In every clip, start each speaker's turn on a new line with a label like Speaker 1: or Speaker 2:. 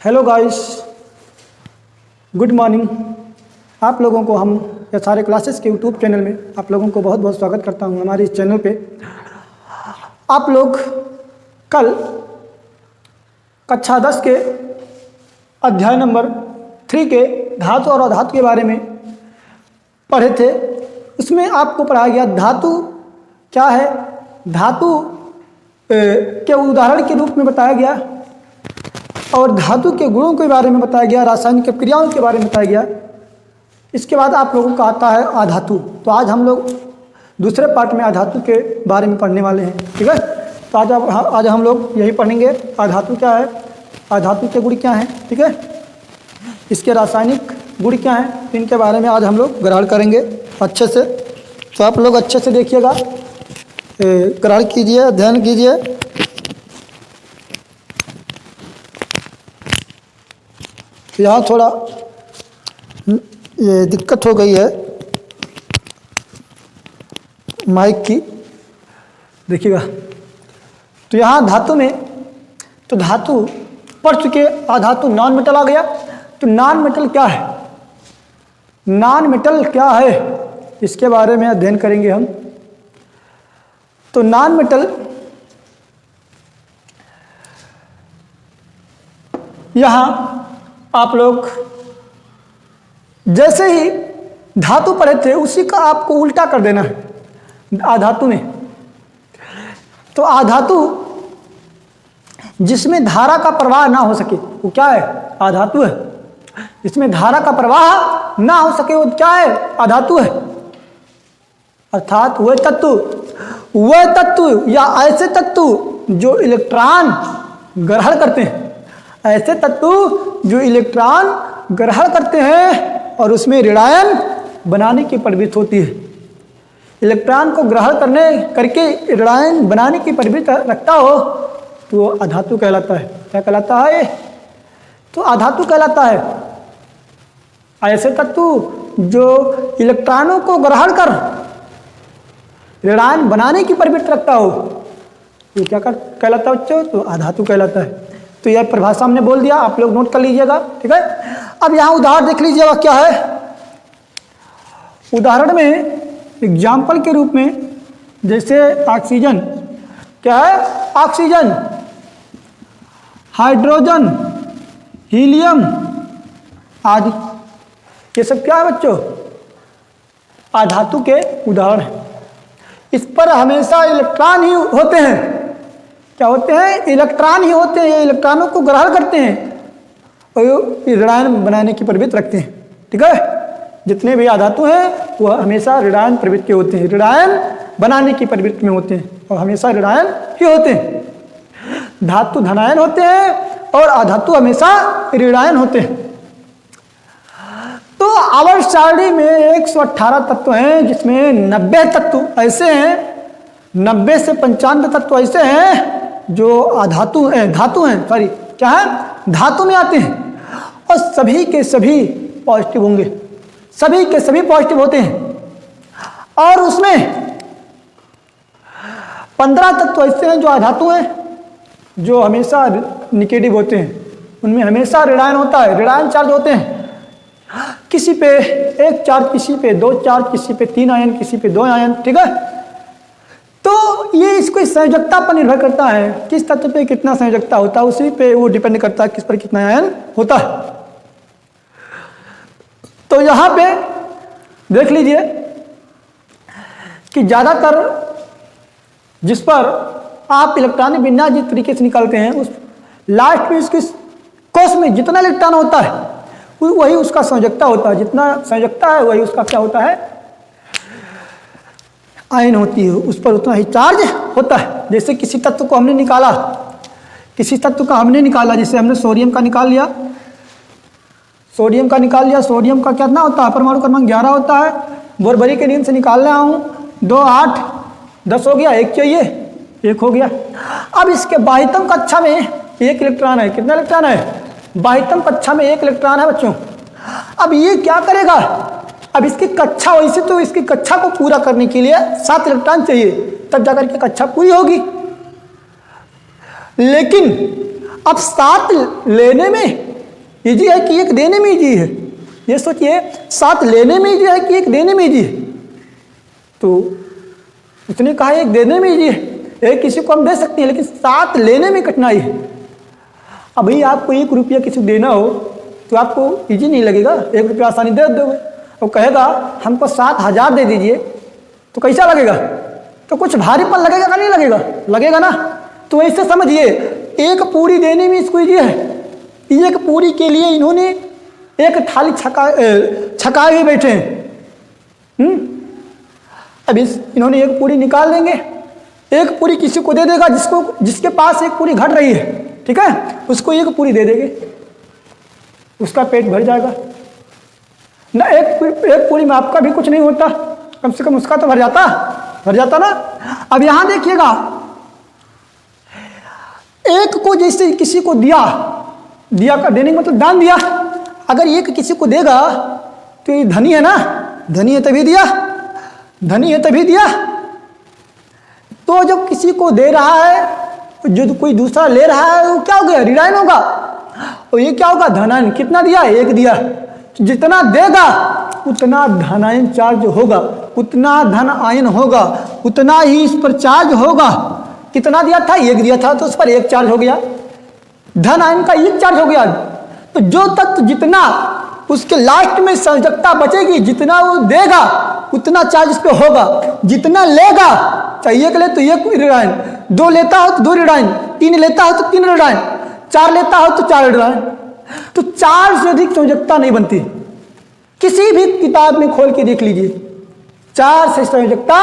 Speaker 1: Hello guys, good morning. आप लोगों को हम ये सारे क्लासेस के यूट्यूब चैनल में आप लोगों को बहुत बहुत स्वागत करता हूं। हमारे इस चैनल पे आप लोग कल कक्षा 10 के अध्याय नंबर 3 के धातु और अधातु के बारे में पढ़े थे। उसमें आपको पढ़ाया गया धातु क्या है, धातु के उदाहरण के रूप में बताया गया और धातु के गुणों के बारे में बताया गया, रासायनिक क्रियाओं के बारे में बताया गया। इसके बाद आप लोगों का आता है अधातु। तो आज हम लोग दूसरे पार्ट में अधातु के बारे में पढ़ने वाले हैं, ठीक है। तो आज हम लोग यही पढ़ेंगे, अधातु क्या है, अधातु के गुण क्या हैं, ठीक है, इसके रासायनिक गुण क्या हैं, इनके बारे में आज हम लोग ग्रहण करेंगे अच्छे से। तो आप लोग अच्छे से देखिएगा, ग्रहण कीजिए, अध्ययन कीजिए। यहाँ थोड़ा ये दिक्कत हो गई है माइक की, देखिएगा। तो यहाँ धातु में, तो धातु पढ़ चुके, अधातु नॉन मेटल आ गया। तो नॉन मेटल क्या है, नॉन मेटल क्या है, इसके बारे में अध्ययन करेंगे हम। तो नॉन मेटल यहाँ आप लोग जैसे ही धातु पढ़े थे उसी का आपको उल्टा कर देना है अधातु में। तो अधातु जिसमें धारा का प्रवाह ना हो सके वो क्या है, अधातु है। जिसमें धारा का प्रवाह ना हो सके वो क्या है, अधातु है। अर्थात वह तत्व या ऐसे तत्व जो इलेक्ट्रॉन ग्रहण करते हैं, ऐसे तत्व जो इलेक्ट्रॉन ग्रहण करते हैं और उसमें ऋणायन बनाने की प्रवृत्ति होती है। इलेक्ट्रॉन को ग्रहण करके ऋणायन बनाने की प्रवृत्ति रखता हो तो वो अधातु कहलाता है। क्या कहलाता है, तो अधातु कहलाता है। ऐसे तत्व जो इलेक्ट्रॉनों को ग्रहण कर ऋणायन बनाने की प्रवृत्ति रखता हो ये क्या कहलाता है बच्चों, तो अधातु कहलाता है। तो यह परिभाषा हमने बोल दिया, आप लोग नोट कर लीजिएगा, ठीक है। अब यहाँ उदाहरण देख लीजिएगा क्या है। उदाहरण में एग्जाम्पल के रूप में जैसे ऑक्सीजन, क्या है, ऑक्सीजन, हाइड्रोजन, हीलियम आदि, ये सब क्या है बच्चों, अधातु के उदाहरण हैं। इस पर हमेशा इलेक्ट्रॉन ही होते हैं। क्या होते हैं, इलेक्ट्रॉन ही होते हैं। ये इलेक्ट्रॉनों को ग्रहण करते हैं और ऋणायन बनाने की प्रवृत्ति रखते हैं, ठीक है। जितने भी अधातु हैं वह हमेशा ऋणायन प्रवृत्ति के होते हैं, ऋणायन बनाने की प्रवृत्ति में होते हैं और हमेशा ऋणायन ही होते हैं। धातु धनायन होते हैं और अधातु हमेशा ऋणायन होते हैं। तो आवर्त सारणी में 118 तत्व हैं, जिसमें 90 तत्व ऐसे हैं, 90 से 95 तत्व ऐसे हैं जो अधातु हैं, धातु हैं, सॉरी क्या है, धातु में आते हैं और सभी के सभी पॉजिटिव होंगे, सभी के सभी पॉजिटिव होते हैं। और उसमें 15 तत्व ऐसे हैं जो अधातु हैं, जो हमेशा निगेटिव होते हैं, उनमें हमेशा ऋणायन होता है, ऋणायन चार्ज होते हैं। किसी पे 1 चार्ज, किसी पे 2 चार्ज, किसी पे 3 आयन, किसी पे 2 आयन, ठीक है। तो ये इसको संयोजकता पर निर्भर करता है, किस तत्व पे कितना संयोजकता होता है उसी पे वो डिपेंड करता है किस पर कितना आयन होता है। तो यहाँ पे देख लीजिए कि ज़्यादातर जिस पर आप इलेक्ट्रॉनिक विन्यास जिस तरीके से निकालते हैं उस लास्ट में उसकी कोष में जितना इलेक्ट्रॉन होता है वही उसका संयोजकता होता है। जितना संयोजकता है वही उसका क्या होता है, आयन होती है, उस पर उतना ही चार्ज होता है। जैसे किसी तत्व को हमने निकाला, किसी तत्व का हमने निकाला, जैसे हमने सोडियम का निकाल लिया, सोडियम का निकाल लिया, सोडियम का कितना होता है, परमाणु क्रमांक 11 होता है। बोरबरी के नियम से निकाल रहा हूँ, 2 8 10 हो गया, 1 चाहिए, 1 हो गया। अब इसके बाह्यतम कक्षा में 1 इलेक्ट्रॉन है, कितना इलेक्ट्रॉन है, बाह्यतम कक्षा में 1 इलेक्ट्रॉन है बच्चों। अब ये क्या करेगा, अब इसकी कक्षा, वैसे तो इसकी कक्षा को पूरा करने के लिए 7 इलेक्ट्रॉन चाहिए, तब जाकर के कक्षा पूरी होगी। लेकिन अब 7 लेने में ईजी है कि एक देने में ईजी है? ये सोचिए, 7 लेने में ईजी है कि एक देने में ईजी है? तो उसने कहा एक देने में ईजी है, एक किसी को हम दे सकते हैं, लेकिन 7 लेने में कठिनाई है। अब भाई आपको 1 रुपया किसी को देना हो तो आपको ईजी नहीं लगेगा, 1 रुपया आसानी दे दोगे। और कहेगा हमको 7,000 दे दीजिए, तो कैसा लगेगा? तो कुछ भारीपन लगेगा का नहीं लगेगा? लगेगा ना। तो ऐसे समझिए, एक पूरी देने में इसको ईजी है। एक पूरी के लिए इन्होंने एक थाली छकाए हुए बैठे हैं। अब इन्होंने एक पूरी निकाल देंगे, एक पूरी किसी को दे देगा जिसके पास एक पूरी घट रही है, ठीक है, उसको एक पूरी दे देंगे, उसका पेट भर जाएगा ना। एक पूरी में आपका भी कुछ नहीं होता, कम से कम उसका तो भर जाता ना। अब यहां देखिएगा, एक को जैसे किसी को दिया का देने का मतलब दान दिया। अगर एक किसी को देगा तो ये धनी है ना, धनी है तभी दिया। तो जब किसी को दे रहा है, जो कोई दूसरा ले रहा है, वो क्या हो गया? ऋणायन होगा। और ये क्या होगा? धनायन। कितना दिया? 1 दिया। तो जितना देगा उतना धनायन चार्ज होगा, उतना धन आयन होगा, उतना ही इस पर चार्ज होगा। कितना दिया था? 1 दिया था, तो उस पर 1 चार्ज हो गया, धन आयन का 1 चार्ज हो गया। तो जो तत्व जितना उसके लास्ट में संयोजकता बचेगी, जितना वो देगा उतना चार्ज इस पर होगा। जितना लेगा, चाहे 1 ले तो 1 ऋणायन, 2 लेता हो तो 2 ऋणायन, 3 लेता हो तो 3 ऋणायन, 4 लेता हो तो 4 ऋणायन। तो 4 से अधिक संयोजकता नहीं बनती। किसी भी किताब में खोल के देख लीजिए, 4 से संयोजकता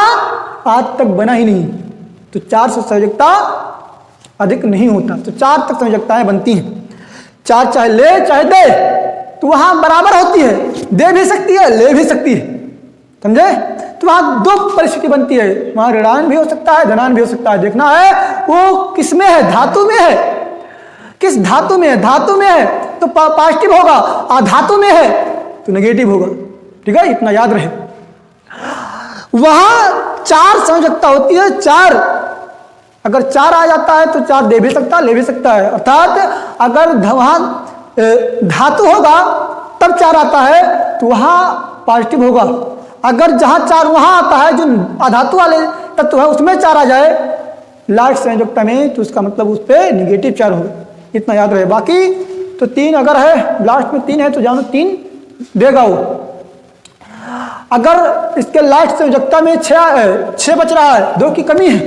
Speaker 1: आज तक बना ही नहीं। तो 4 से संयोजकता अधिक नहीं होता। तो 4 तक संयोजकताएं बनती हैं। 4 चाहे ले चाहे दे, तो वहां बराबर होती है, दे भी सकती है, ले भी सकती है, समझे? तो वहां 2 परिस्थिति बनती है, वहां ऋणायन भी हो सकता है, धनायन भी हो सकता है। देखना है वो किस में है, धातु में है, किस धातु में है। धातु में है तो पॉजिटिव होगा, अधातु में है तो नेगेटिव होगा, ठीक है, इतना याद रहे। वहां 4 संयोजकता होती है, 4। अगर 4 आ जाता है तो 4 दे भी सकता है, ले भी सकता है। अर्थात अगर वहां धातु होगा तब 4 आता है तो वहां पॉजिटिव होगा। अगर जहां 4 वहां आता है, जो अधातु वाले तत्व है उसमें 4 आ जाए लास्ट संयोजकता में, तो उसका मतलब उस पर निगेटिव 4 होगा, इतना याद रहे। बाकी तो 3 अगर है, लास्ट में 3 है तो जानो 3 देगा वो। अगर इसके लास्ट संयोजकता में 6 बच रहा है, 2 की कमी है,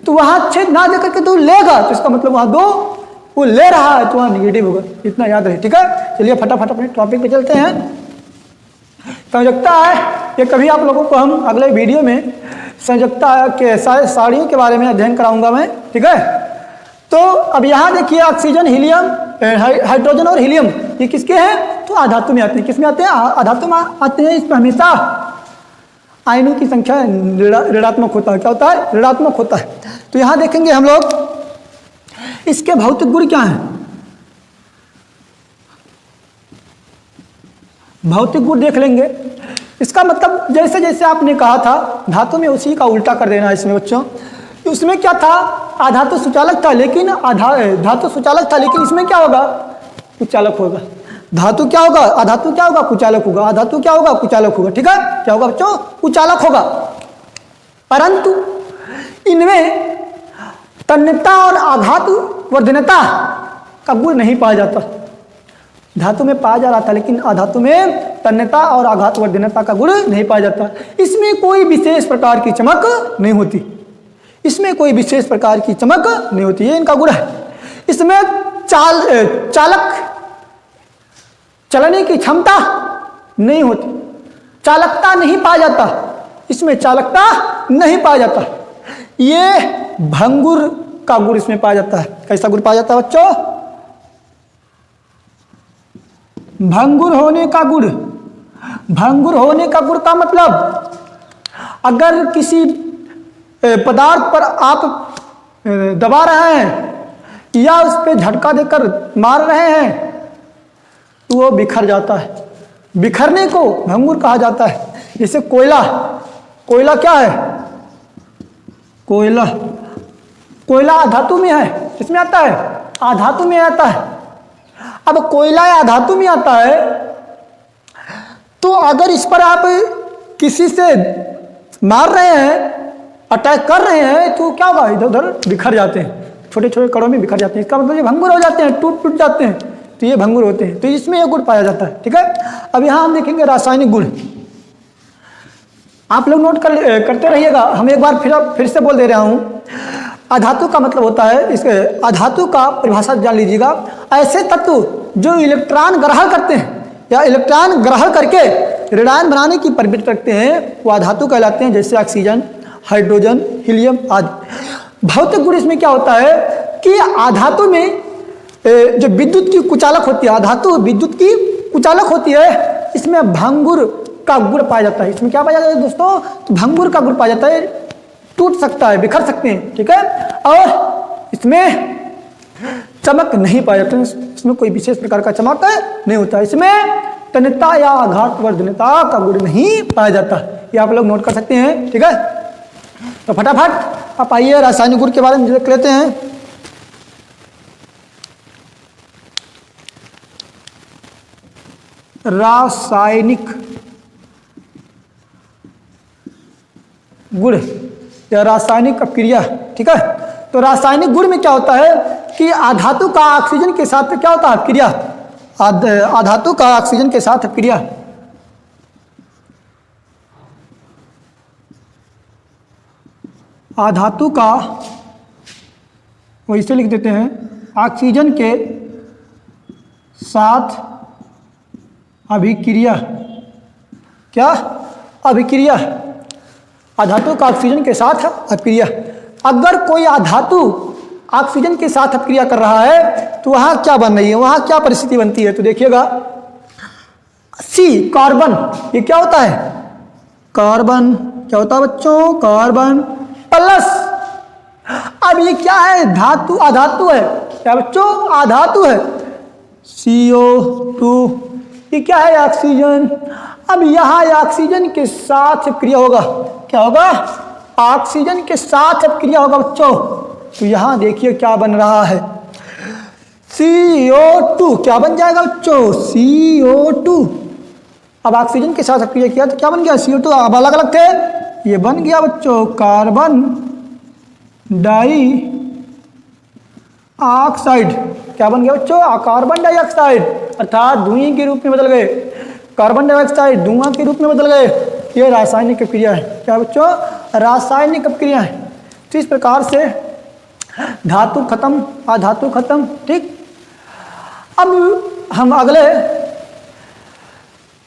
Speaker 1: तो वहां 6 ना देकर के 2 लेगा, तो इसका मतलब वहां 2 वो ले रहा है तो वहां निगेटिव होगा, इतना याद रहे, ठीक है। चलिए फटाफट अपने टॉपिक पे चलते हैं। संयोजकता है, ये कभी आप लोगों को हम अगले वीडियो में संयोजकता के साड़ियों के बारे में अध्ययन कराऊंगा मैं, ठीक है। तो अब यहाँ देखिए, ऑक्सीजन, हीलियम, हाइड्रोजन और हीलियम ये किसके हैं? तो अधातु में आते हैं। किसमें आते हैं? अधातु में आते हैं। इसमें हमेशा आयनों की संख्या ऋणात्मक होता है। क्या होता है? ऋणात्मक होता है। तो यहाँ देखेंगे हम लोग इसके भौतिक गुण क्या हैं। भौतिक गुण देख लेंगे। इसका मतलब जैसे जैसे आपने कहा था धातु में, उसी का उल्टा कर देना है इसमें बच्चों। उसमें क्या था? अधातु सुचालक था, लेकिन धातु सुचालक था, लेकिन इसमें क्या होगा? कुचालक होगा। धातु क्या होगा? अधातु क्या होगा? कुचालक होगा। अधातु क्या होगा? कुचालक होगा, ठीक है। क्या होगा बच्चों? कुचालक होगा। परंतु इनमें तन्यता और आघातु वर्धनता का गुण नहीं पाया जाता। धातु में पाया जा रहा था, लेकिन अधातु में तन्यता और आघात वर्धनता का गुण नहीं पाया जाता। इसमें कोई विशेष प्रकार की चमक नहीं होती। इसमें कोई विशेष प्रकार की चमक नहीं होती, ये इनका गुण है। इसमें चालक चलने की क्षमता नहीं होती, चालकता नहीं पाया जाता, इसमें चालकता नहीं पाया जाता। ये भंगुर का गुण इसमें पाया जाता है। कैसा गुण पाया जाता है बच्चों? भंगुर होने का गुण। भंगुर होने का गुण का मतलब, अगर किसी पदार्थ पर आप दबा रहे हैं या उस पर झटका देकर मार रहे हैं तो वो बिखर जाता है। बिखरने को भंगुर कहा जाता है। जैसे कोयला, कोयला क्या है? कोयला, कोयला अधातु में है, किसमें आता है? अधातु में आता है। अब कोयला या धातु में आता है, तो अगर इस पर आप किसी से मार रहे हैं, अटैक कर रहे हैं, तो क्या होगा, इधर उधर बिखर जाते हैं, छोटे छोटे कणों में बिखर जाते हैं। इसका मतलब ये भंगुर हो जाते हैं, टूट टूट जाते हैं, तो ये भंगुर होते हैं। तो इसमें ये गुण पाया जाता है। ठीक है, अब यहाँ हम देखेंगे रासायनिक गुण। आप लोग नोट करते रहिएगा। हम एक बार फिर से बोल दे रहा हूँ। अधातु का मतलब होता है, इसके अधातु का परिभाषा जान लीजिएगा, ऐसे तत्व जो इलेक्ट्रॉन ग्रहण करते हैं या इलेक्ट्रॉन ग्रहण करके ऋणायन बनाने की प्रवृत्ति रखते हैं, वो अधातु कहलाते हैं। जैसे ऑक्सीजन, हाइड्रोजन, हीलियम आदि। भौतिक गुण इसमें क्या होता है कि अधातु में जो विद्युत की कुचालक होती है, अधातु विद्युत की कुचालक होती है, इसमें भंगुर का गुण पाया जाता है। इसमें क्या पाया जाता है दोस्तों, तो भंगुर का गुण पाया जाता है, टूट सकता है, बिखर सकते हैं। ठीक है, और इसमें चमक नहीं पाया जाता, इसमें कोई विशेष प्रकार का चमक नहीं होता। इसमें तन्यता या आघातवर्धनता का गुण नहीं पाया जाता। ये आप लोग नोट कर सकते हैं। ठीक है, तो फटाफट आप आइए रासायनिक गुण के बारे में देख लेते हैं। रासायनिक गुण या रासायनिक अपक्रिया। ठीक है, तो रासायनिक गुण में क्या होता है कि अधातु का ऑक्सीजन के साथ क्या होता है, अपक्रिया। अधातु का ऑक्सीजन के साथ अपक्रिया, अधातु का, वो इसे लिख देते हैं, ऑक्सीजन के साथ अभिक्रिया। क्या, अभिक्रिया, अधातु का ऑक्सीजन के साथ अपक्रिया। अगर कोई अधातु ऑक्सीजन के साथ अपक्रिया कर रहा है तो वहां क्या बन रही है, वहां क्या परिस्थिति बनती है, तो देखिएगा सी, कार्बन। ये क्या होता है, कार्बन। क्या होता है बच्चों, कार्बन प्लस, अब ये क्या है, धातु, अधातु है। क्या बच्चों, अधातु है, CO2। ये क्या है, ऑक्सीजन। अब यहाँ ऑक्सीजन के साथ क्रिया होगा, क्या होगा, ऑक्सीजन के साथ क्रिया होगा बच्चों। तो यहाँ देखिए क्या बन रहा है, CO2। क्या बन जाएगा बच्चों, CO2। अब ऑक्सीजन के साथ क्रिया किया तो क्या बन गया, CO2। अब अलग अलग थे, ये बन गया बच्चों कार्बन डाई ऑक्साइड। क्या बन गया बच्चों, कार्बन डाइऑक्साइड, अर्थात धुएं के रूप में बदल गए। कार्बन डाइऑक्साइड धुआं के रूप में बदल गए। ये रासायनिक अपक्रिया है। क्या बच्चों, रासायनिक अपक्रिया है। तो इस प्रकार से धातु खत्म, अधातु खत्म। ठीक, अब हम अगले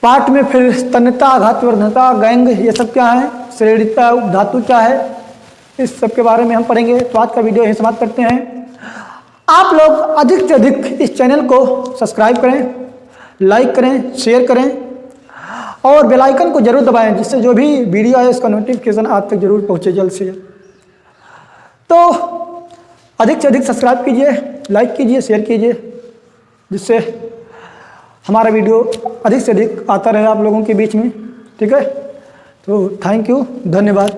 Speaker 1: पार्ट में फिर तन्यता, आघातवर्धनता, गैंग, ये सब क्या है, श्रेणीता, धातु क्या है, इस सब के बारे में हम पढ़ेंगे। तो आज का वीडियो यहीं समाप्त करते हैं। आप लोग अधिक से अधिक इस चैनल को सब्सक्राइब करें, लाइक करें, शेयर करें और बेल आइकन को जरूर दबाएं, जिससे जो भी वीडियो है उसका नोटिफिकेशन आप तक जरूर पहुंचे जल्द से जल्द। तो अधिक से अधिक सब्सक्राइब कीजिए, लाइक कीजिए, शेयर कीजिए, जिससे हमारा वीडियो अधिक से अधिक आता रहे आप लोगों के बीच में। ठीक है, तो थैंक यू, धन्यवाद।